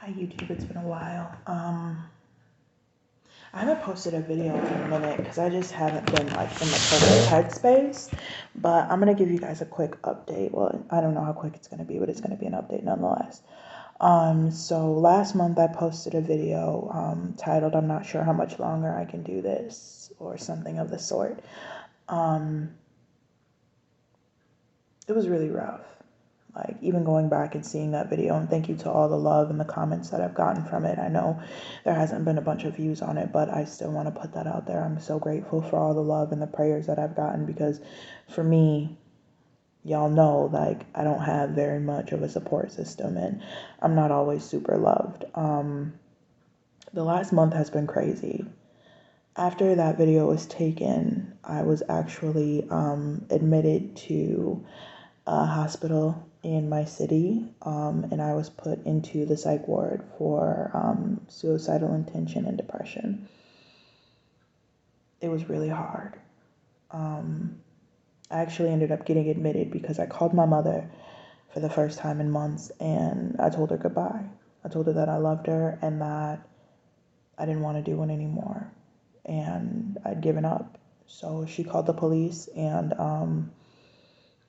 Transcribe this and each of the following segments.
Hi YouTube, it's been a while. I haven't posted a video in a minute because I just haven't been like in the perfect headspace. But I'm gonna give you guys a quick update. Well, I don't know how quick it's gonna be, but it's gonna be an update nonetheless. So last month I posted a video titled "I'm not sure how much longer I can do this" or something of the sort. It was really rough. Like, even going back and seeing that video, and thank you to all the love and the comments that I've gotten from it. I know there hasn't been a bunch of views on it, but I still want to put that out there. I'm so grateful for all the love and the prayers that I've gotten, because for me, y'all know, like, I don't have very much of a support system, and I'm not always super loved. The last month has been crazy. After that video was taken, I was actually admitted to a hospital in my city, and I was put into the psych ward for suicidal intention and depression. It was really hard. I actually ended up getting admitted because I called my mother for the first time in months, and I told her goodbye. I told her that I loved her and that I didn't want to do it anymore, and I'd given up. So she called the police, and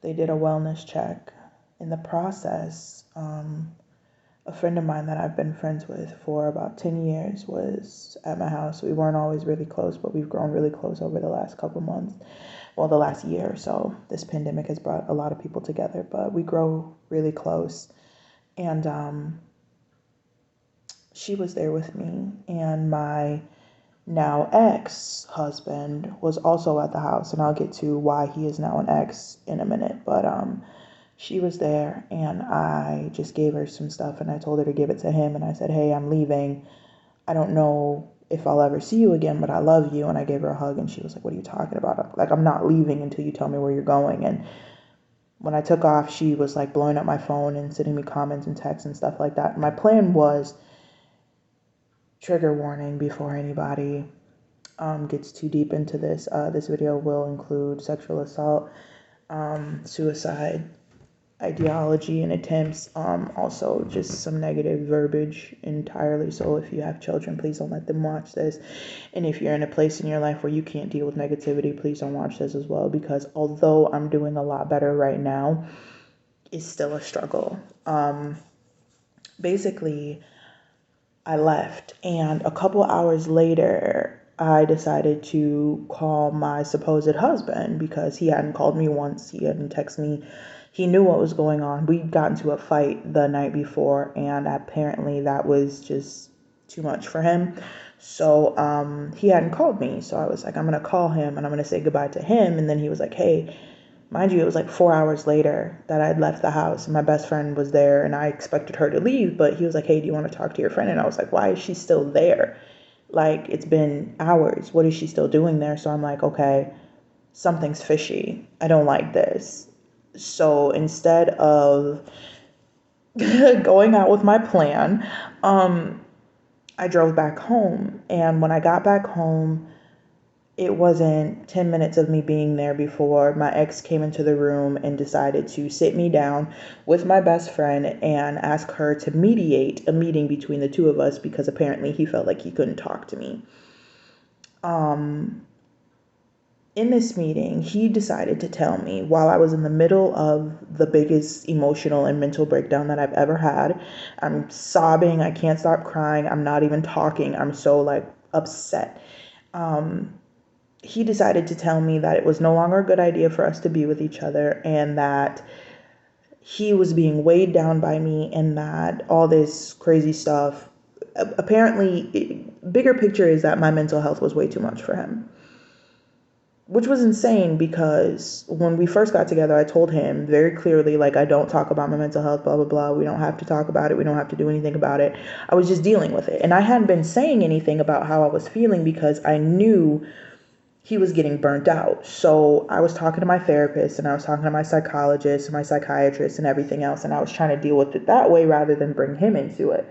they did a wellness check. In the process, a friend of mine that I've been friends with for about 10 years was at my house. We weren't always really close, but we've grown really close over the last couple months. Well, the last year or so. This pandemic has brought a lot of people together, but we grow really close. And she was there with me, and my now ex-husband was also at the house, and I'll get to why he is now an ex in a minute. But she was there, and I just gave her some stuff, and I told her to give it to him, and I said, hey, I'm leaving. I don't know if I'll ever see you again, but I love you. And I gave her a hug, and she was like, what are you talking about? Like, I'm not leaving until you tell me where you're going. And when I took off, she was like blowing up my phone and sending me comments and texts and stuff like that. And my plan was, trigger warning before anybody gets too deep into this. This video will include sexual assault, suicide, ideology and attempts, also just some negative verbiage entirely. So if you have children, please don't let them watch this. And if you're in a place in your life where you can't deal with negativity, please don't watch this as well, because although I'm doing a lot better right now, it's still a struggle. Basically, I left, and a couple hours later, I decided to call my supposed husband because he hadn't called me once. He hadn't texted me. He knew what was going on. We'd gotten to a fight the night before, and apparently that was just too much for him. So he hadn't called me. So I was like, I'm going to call him and I'm going to say goodbye to him. And then he was like, hey, mind you, it was like 4 hours later that I'd left the house, and my best friend was there, and I expected her to leave, but he was like, hey, do you want to talk to your friend? And I was like, why is she still there? Like, it's been hours. What is she still doing there? So I'm like, okay, something's fishy. I don't like this. So instead of going out with my plan, I drove back home. And when I got back home, it wasn't 10 minutes of me being there before my ex came into the room and decided to sit me down with my best friend and ask her to mediate a meeting between the two of us, because apparently he felt like he couldn't talk to me. In this meeting, he decided to tell me, while I was in the middle of the biggest emotional and mental breakdown that I've ever had, I'm sobbing, I can't stop crying, I'm not even talking, I'm so like upset. He decided to tell me that it was no longer a good idea for us to be with each other, and that he was being weighed down by me, and that all this crazy stuff, apparently, bigger picture is that my mental health was way too much for him. Which was insane, because when we first got together, I told him very clearly, like, I don't talk about my mental health, blah, blah, blah. We don't have to talk about it. We don't have to do anything about it. I was just dealing with it. And I hadn't been saying anything about how I was feeling because I knew he was getting burnt out. So I was talking to my therapist, and I was talking to my psychologist and my psychiatrist and everything else. And I was trying to deal with it that way rather than bring him into it.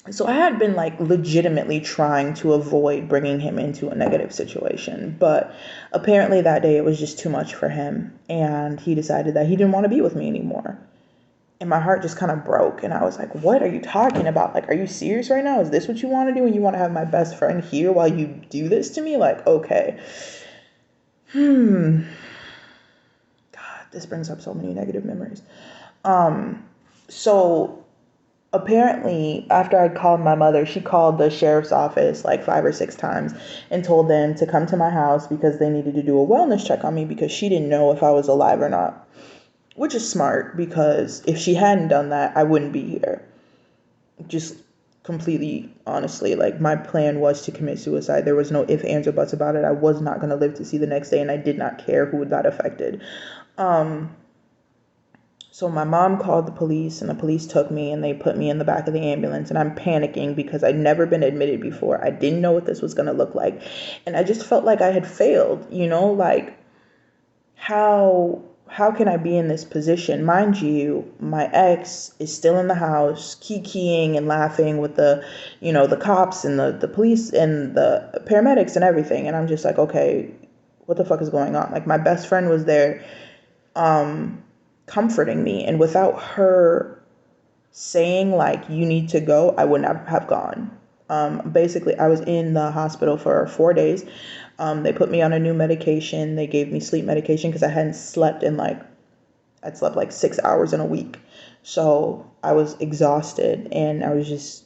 So I had been like legitimately trying to avoid bringing him into a negative situation, but apparently that day it was just too much for him, and he decided that he didn't want to be with me anymore. And my heart just kind of broke. And I was like, what are you talking about? Like, are you serious right now? Is this what you want to do? And you want to have my best friend here while you do this to me? Like, okay. God, this brings up so many negative memories. So apparently after I called my mother, she called the sheriff's office like 5 or 6 times and told them to come to my house because they needed to do a wellness check on me because she didn't know if I was alive or not. Which is smart because if she hadn't done that, I wouldn't be here. Just completely honestly, like my plan was to commit suicide. There was no ifs, ands, or buts about it. I was not going to live to see the next day, and I did not care who that affected. So my mom called the police, and the police took me and they put me in the back of the ambulance, and I'm panicking because I'd never been admitted before. I didn't know what this was going to look like, and I just felt like I had failed, like how can I be in this position? Mind you, my ex is still in the house, kikiing and laughing with the cops and the police and the paramedics and everything. And I'm just like, okay, what the fuck is going on? Like my best friend was there, comforting me. And without her saying like, you need to go, I would not have gone. Basically, I was in the hospital for 4 days. They put me on a new medication. They gave me sleep medication because I hadn't slept I'd slept like 6 hours in a week. So I was exhausted and I just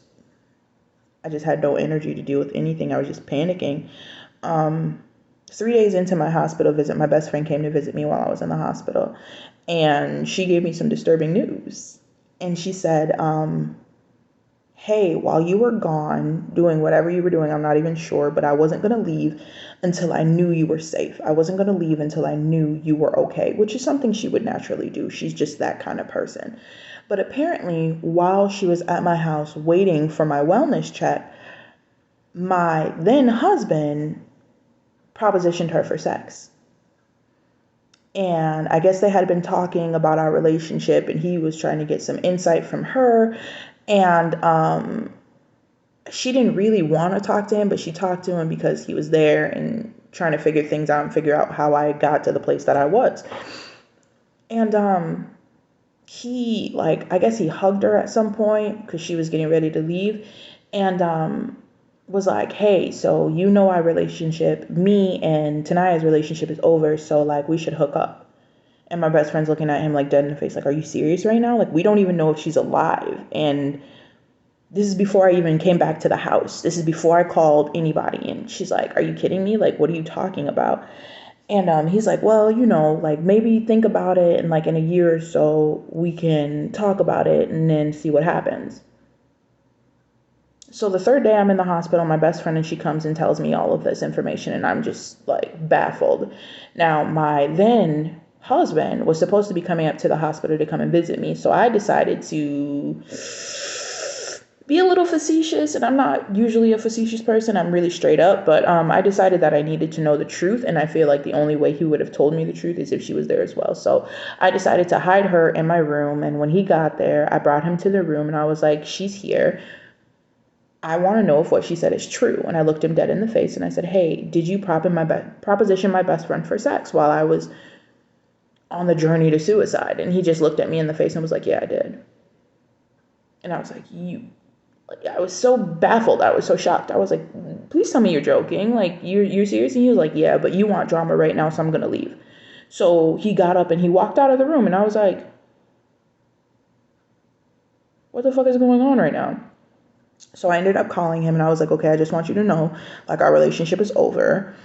had no energy to deal with anything. I was just panicking. 3 days into my hospital visit, my best friend came to visit me while I was in the hospital. And she gave me some disturbing news. And she said, hey, while you were gone doing whatever you were doing, I'm not even sure, but I wasn't going to leave until I knew you were safe. I wasn't going to leave until I knew you were okay, which is something she would naturally do. She's just that kind of person. But apparently, while she was at my house waiting for my wellness check, my then husband propositioned her for sex. And I guess they had been talking about our relationship and he was trying to get some insight from her. And she didn't really want to talk to him, but she talked to him because he was there and trying to figure things out and figure out how I got to the place that I was. And he, like, I guess he hugged her at some point because she was getting ready to leave. And was like, hey, so our relationship, me and Tanaya's relationship is over, so like we should hook up. And my best friend's looking at him like dead in the face, like, are you serious right now? Like, we don't even know if she's alive. And this is before I even came back to the house. This is before I called anybody. And she's like, are you kidding me? Like, what are you talking about? And he's like, well, like maybe think about it and like in a year or so we can talk about it and then see what happens. So the third day I'm in the hospital, my best friend, and she comes and tells me all of this information, and I'm just like baffled. Now, my then husband was supposed to be coming up to the hospital to come and visit me, so I decided to be a little facetious, and I'm not usually a facetious person. I'm really straight up, but I decided that I needed to know the truth, and I feel like the only way he would have told me the truth is if she was there as well. So I decided to hide her in my room, and when he got there, I brought him to the room, and I was like, she's here. I want to know if what she said is true. And I looked him dead in the face and I said, hey, did you proposition my best friend for sex while I was on the journey to suicide? And he just looked at me in the face and was like, yeah, I did. And I was like, I was so baffled. I was so shocked. I was like, please tell me you're joking. Like, you're serious? And he was like, yeah, but you want drama right now, so I'm going to leave. So he got up and he walked out of the room and I was like, what the fuck is going on right now? So I ended up calling him and I was like, okay, I just want you to know, like, our relationship is over.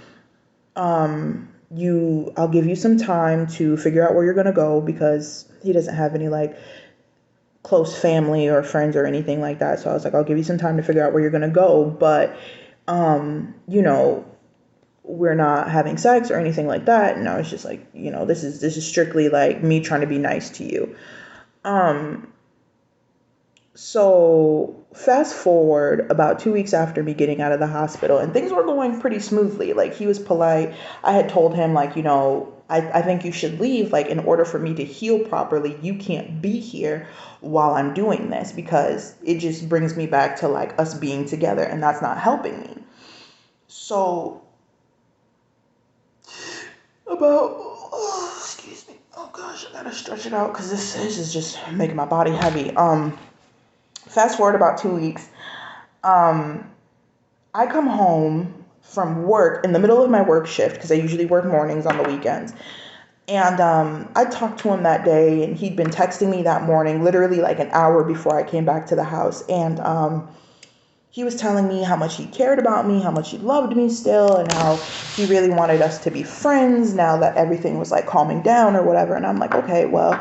I'll give you some time to figure out where you're going to go because he doesn't have any like close family or friends or anything like that. So I was like, I'll give you some time to figure out where you're going to go. But, we're not having sex or anything like that. And I was just like, this is strictly like me trying to be nice to you. So fast forward about 2 weeks after me getting out of the hospital and things were going pretty smoothly. Like he was polite. I had told him like, I think you should leave. Like in order for me to heal properly, you can't be here while I'm doing this because it just brings me back to like us being together and that's not helping me. So excuse me. Oh gosh. I gotta stretch it out because this is just making my body heavy. Fast forward about 2 weeks. I come home from work in the middle of my work shift because I usually work mornings on the weekends. And I talked to him that day, and he'd been texting me that morning, literally like an hour before I came back to the house. And he was telling me how much he cared about me, how much he loved me still, and how he really wanted us to be friends now that everything was like calming down or whatever. And I'm like, okay, well,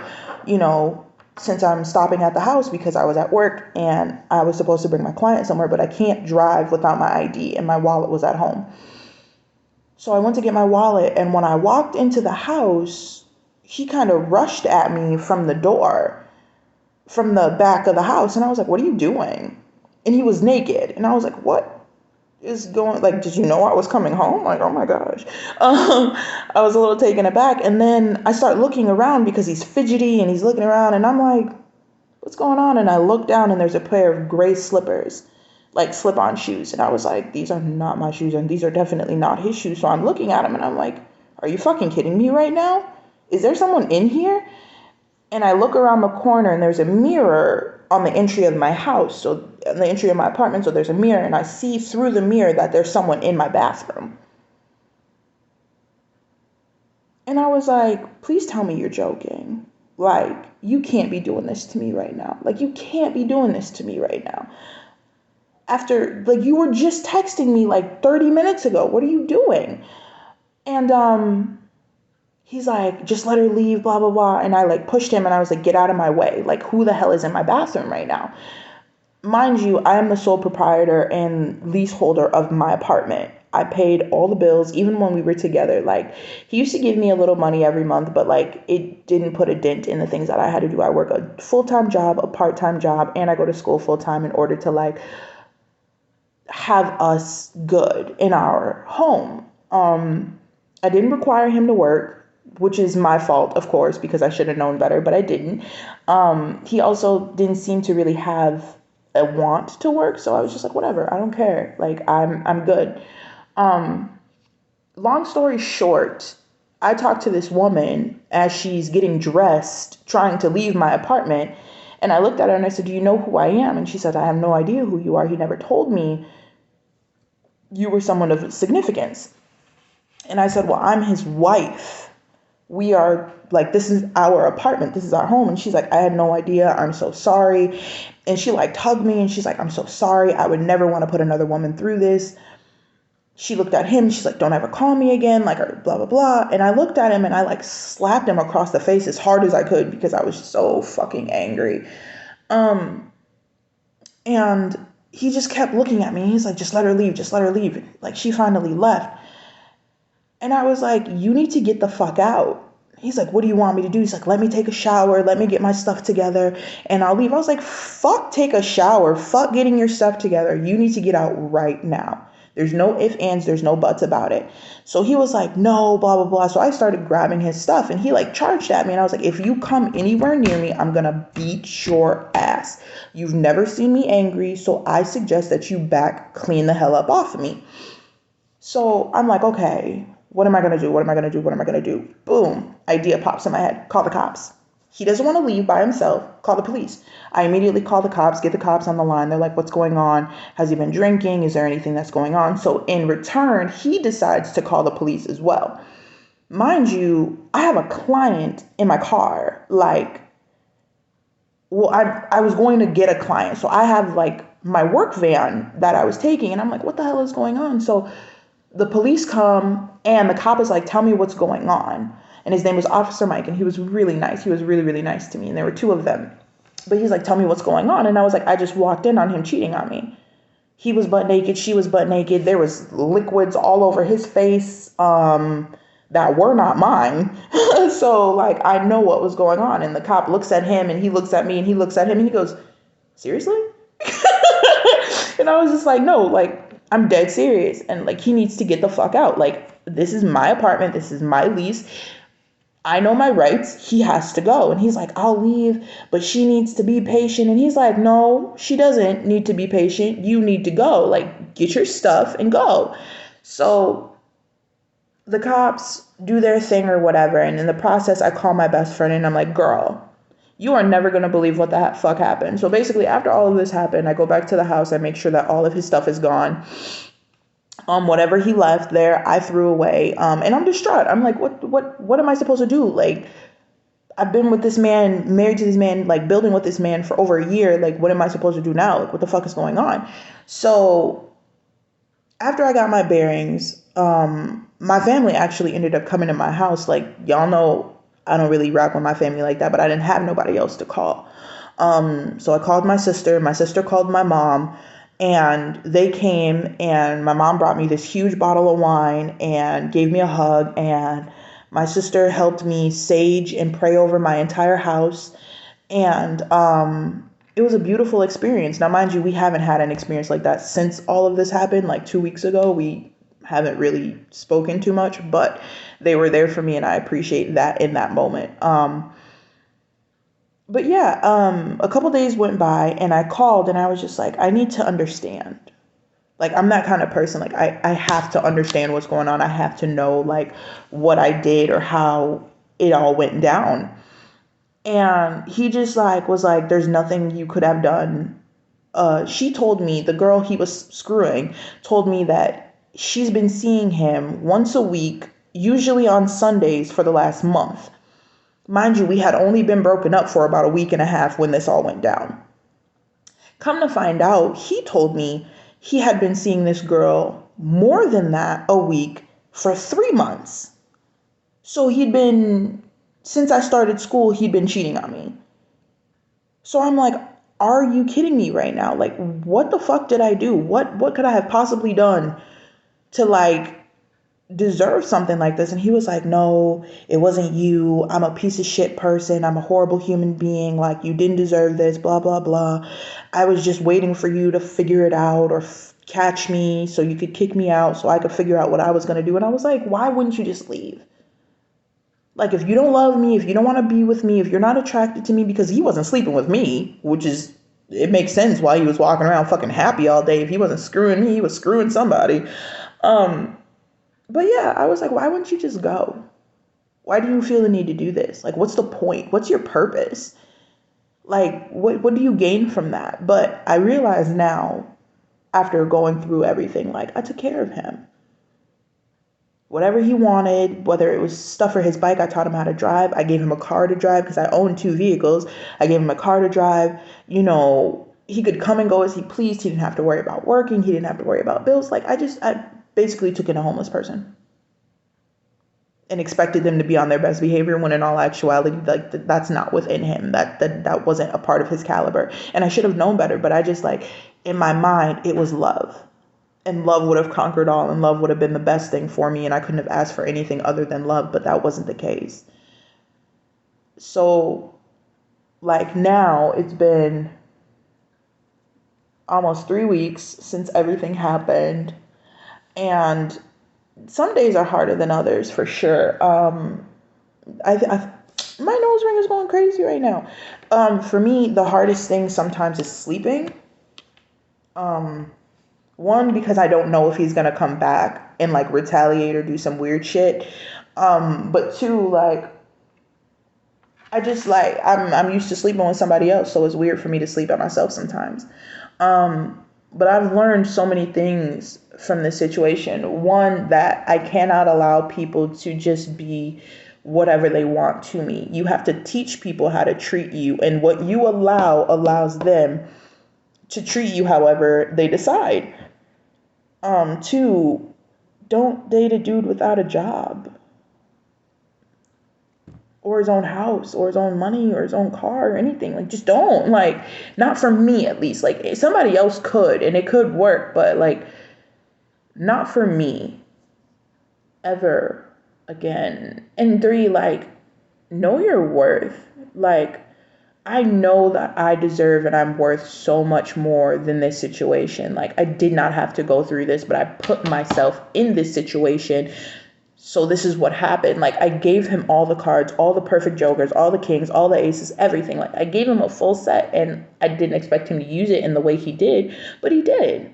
since I'm stopping at the house because I was at work and I was supposed to bring my client somewhere, but I can't drive without my ID and my wallet was at home. So I went to get my wallet, and when I walked into the house, he kind of rushed at me from the door, from the back of the house. And I was like, what are you doing? And he was naked. And I was like, what is going, like, did you know I was coming home? Like, oh my gosh. I was a little taken aback. And then I start looking around because he's fidgety and he's looking around, and I'm like, what's going on? And I look down and there's a pair of gray slippers, like slip-on shoes. And I was like, these are not my shoes, and these are definitely not his shoes. So I'm looking at him and I'm like, are you fucking kidding me right now? Is there someone in here? And I look around the corner and there's a mirror on the entry of my house, so on the entry of my apartment. So there's a mirror, and I see through the mirror that there's someone in my bathroom. And I was like, please tell me you're joking. Like, you can't be doing this to me right now. Like, you can't be doing this to me right now. After, like, you were just texting me like 30 minutes ago. What are you doing? And he's like, just let her leave, blah, blah, blah. And I like pushed him and I was like, get out of my way. Like, who the hell is in my bathroom right now? Mind you, I am the sole proprietor and leaseholder of my apartment. I paid all the bills, even when we were together. Like, he used to give me a little money every month, but like, it didn't put a dent in the things that I had to do. I work a full-time job, a part-time job, and I go to school full-time in order to like have us good in our home. I didn't require him to work, which is my fault, of course, because I should have known better, but I didn't. He also didn't seem to really have a want to work, so I was just like, whatever, I don't care. Like, I'm good. Long story short, I talked to this woman as she's getting dressed, trying to leave my apartment, and I looked at her and I said, do you know who I am? And she said, I have no idea who you are. He never told me you were someone of significance. And I said, well, I'm his wife. We are like, this is our apartment. This is our home. And she's like, I had no idea. I'm so sorry. And she like hugged me and she's like, I'm so sorry. I would never want to put another woman through this. She looked at him. She's like, don't ever call me again. Like, blah, blah, blah. And I looked at him and I like slapped him across the face as hard as I could because I was so fucking angry. And he just kept looking at me. He's like, just let her leave. Just let her leave. Like, she finally left. And I was like, you need to get the fuck out. He's like, what do you want me to do? He's like, let me take a shower. Let me get my stuff together and I'll leave. I was like, fuck take a shower. Fuck getting your stuff together. You need to get out right now. There's no ifs, ands, there's no buts about it. So he was like, no, blah, blah, blah. So I started grabbing his stuff and he like charged at me. And I was like, if you come anywhere near me, I'm going to beat your ass. You've never seen me angry. So I suggest that you back clean the hell up off of me. So I'm like, okay. What am I going to do? What am I going to do? What am I going to do? Boom. Idea pops in my head. Call the cops. He doesn't want to leave by himself. Call the police. I immediately call the cops, get the cops on the line. They're like, what's going on? Has he been drinking? Is there anything that's going on? So in return, he decides to call the police as well. Mind you, I have a client in my car. Like, well, I was going to get a client. So I have like my work van that I was taking. And I'm like, what the hell is going on? So the police come and the cop is like, tell me what's going on. And his name was Officer Mike. And he was really nice. He was really, really nice to me. And there were two of them. But he's like, tell me what's going on. And I was like, I just walked in on him cheating on me. He was butt naked. She was butt naked. There was liquids all over his face that were not mine. So like, I know what was going on. And the cop looks at him and he looks at me and he looks at him and he goes, seriously? And I was just like, no, like, I'm dead serious. And like, he needs to get the fuck out. Like, this is my apartment. This is my lease. I know my rights. He has to go. And he's like, I'll leave, but she needs to be patient. And he's like, no, she doesn't need to be patient. You need to go. Like, get your stuff and go. So the cops do their thing or whatever. And in the process, I call my best friend and I'm like, girl, you are never going to believe what the fuck happened. So basically, after all of this happened, I go back to the house. I make sure that all of his stuff is gone. Whatever he left there, I threw away. And I'm distraught. I'm like, what am I supposed to do? Like, I've been with this man, married to this man, like building with this man for over a year. Like, what am I supposed to do now? Like, what the fuck is going on? So after I got my bearings, my family actually ended up coming to my house. Like, y'all know I don't really rock with my family like that, but I didn't have nobody else to call. So I called my sister called my mom, and they came, and my mom brought me this huge bottle of wine and gave me a hug, and my sister helped me sage and pray over my entire house. And it was a beautiful experience. Now, mind you, we haven't had an experience like that since all of this happened. Like 2 weeks ago, we haven't really spoken too much, but they were there for me, and I appreciate that in that moment. But yeah, a couple days went by, and I called, and I was just like, I need to understand. Like, I'm that kind of person. Like, I have to understand what's going on. I have to know, like, what I did or how it all went down. And he just, like, was like, there's nothing you could have done. She told me, the girl he was screwing, told me that she's been seeing him once a week, usually on Sundays, for the last month. Mind you, we had only been broken up for about a week and a half when this all went down. Come to find out, he told me he had been seeing this girl more than that a week for 3 months. So since I started school, he'd been cheating on me. So I'm like, are you kidding me right now? Like, what the fuck did I do? What could I have possibly done to, like, deserve something like this? And he was like, no, it wasn't you. I'm a piece of shit person. I'm a horrible human being. Like, you didn't deserve this, blah, blah, blah. I was just waiting for you to figure it out or catch me so you could kick me out so I could figure out what I was going to do. And I was like, why wouldn't you just leave? Like, if you don't love me, if you don't want to be with me, if you're not attracted to me, because he wasn't sleeping with me, which is, it makes sense why he was walking around fucking happy all day. If he wasn't screwing me, he was screwing somebody. But yeah, I was like, why wouldn't you just go? Why do you feel the need to do this? Like, what's the point? What's your purpose? Like, what do you gain from that? But I realize now, after going through everything, like, I took care of him. Whatever he wanted, whether it was stuff for his bike, I taught him how to drive. I gave him a car to drive because I own 2 vehicles. I gave him a car to drive. You know, he could come and go as he pleased. He didn't have to worry about working. He didn't have to worry about bills. Like, I basically took in a homeless person and expected them to be on their best behavior when in all actuality, like, that's not within him. That wasn't a part of his caliber. And I should have known better, but I just, like, in my mind, it was love. And love would have conquered all, and love would have been the best thing for me, and I couldn't have asked for anything other than love, but that wasn't the case. So, like, now it's been almost 3 weeks since everything happened, and some days are harder than others, for sure. My nose ring is going crazy right now. For me, the hardest thing sometimes is sleeping. One, because I don't know if he's gonna come back and, like, retaliate or do some weird shit. But two, like, I just, like, I'm used to sleeping with somebody else, so it's weird for me to sleep by myself sometimes. But I've learned so many things from this situation. One, that I cannot allow people to just be whatever they want to me. You have to teach people how to treat you, and what you allow allows them to treat you however they decide. Two, don't date a dude without a job or his own house or his own money or his own car or anything. Like, just don't. Like, not for me, at least. Like, somebody else could, and it could work, but, like, not for me ever again. And three, like, know your worth. Like, I know that I deserve and I'm worth so much more than this situation. Like, I did not have to go through this, but I put myself in this situation. So this is what happened. Like, I gave him all the cards, all the perfect jokers, all the kings, all the aces, everything. Like, I gave him a full set, and I didn't expect him to use it in the way he did, but he did.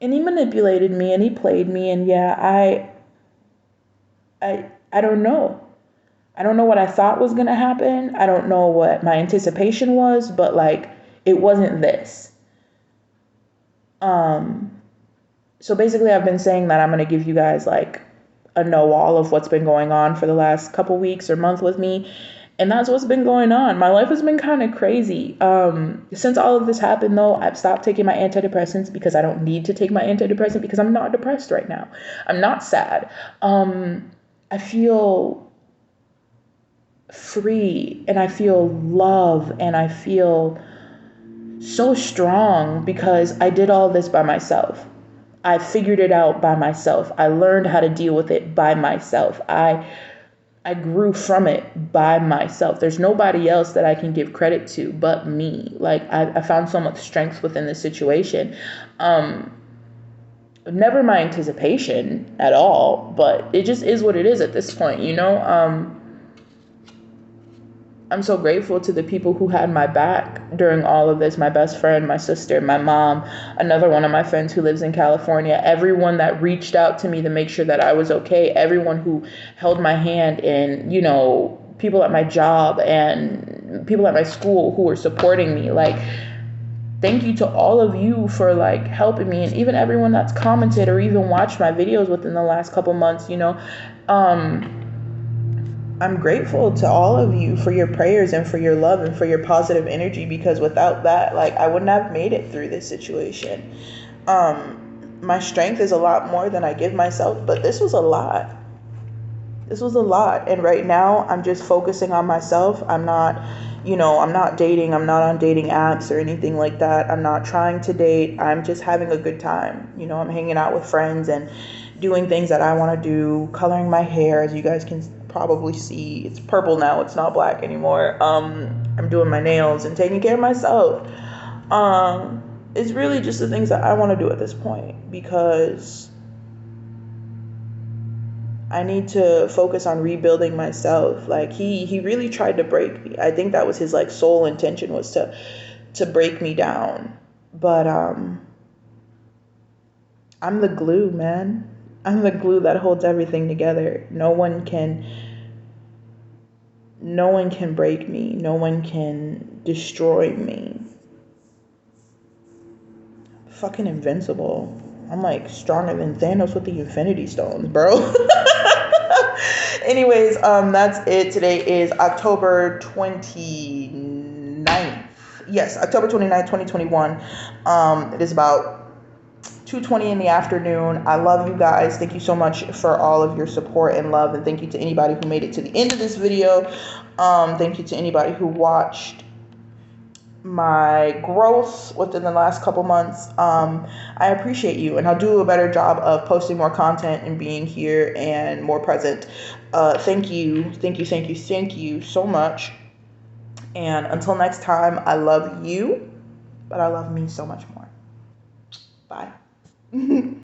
And he manipulated me, and he played me, and yeah, I don't know. I don't know what I thought was going to happen. I don't know what my anticipation was, but like, it wasn't this. So basically I've been saying that I'm going to give you guys like a know-all of what's been going on for the last couple weeks or month with me. And that's what's been going on. My life has been kind of crazy. Since all of this happened, though, I've stopped taking my antidepressants because I don't need to take my antidepressant because I'm not depressed right now. I'm not sad. I feel free and I feel love and I feel so strong because I did all this by myself. I figured it out by myself. I learned how to deal with it by myself. I grew from it by myself. There's nobody else that I can give credit to but me. Like I found so much strength within this situation. Never my anticipation at all, but it just is what it is at this point, you know? I'm so grateful to the people who had my back during all of this. My best friend, my sister, my mom, another one of my friends who lives in California, everyone that reached out to me to make sure that I was okay, everyone who held my hand, and, you know, people at my job and people at my school who were supporting me. Like, thank you to all of you for like helping me, and even everyone that's commented or even watched my videos within the last couple months, you know. I'm grateful to all of you for your prayers and for your love and for your positive energy, because without that, like, I wouldn't have made it through this situation. My strength is a lot more than I give myself, but this was a lot. This was a lot. And right now I'm just focusing on myself. I'm not dating. I'm not on dating apps or anything like that. I'm not trying to date. I'm just having a good time. You know, I'm hanging out with friends and doing things that I want to do, coloring my hair, as you guys can probably see. It's purple now. It's not black anymore. I'm doing my nails and taking care of myself. It's really just the things that I want to do at this point, because I need to focus on rebuilding myself. Like he really tried to break me. I think that was his like sole intention, was to break me down. But I'm the glue, man. I'm the glue that holds everything together. No one can break me. No one can destroy me. Fucking invincible. I'm like stronger than Thanos with the Infinity Stones, bro. Anyways, that's it. Today is October 29th. Yes, October 29th, 2021. It is about 2:20 in the afternoon. I love you guys. Thank you so much for all of your support and love, and thank you to anybody who made it to the end of this video. Thank you to anybody who watched my growth within the last couple months. I appreciate you, and I'll do a better job of posting more content and being here and more present. Thank you so much. And until next time, I love you, but I love me so much more. Bye.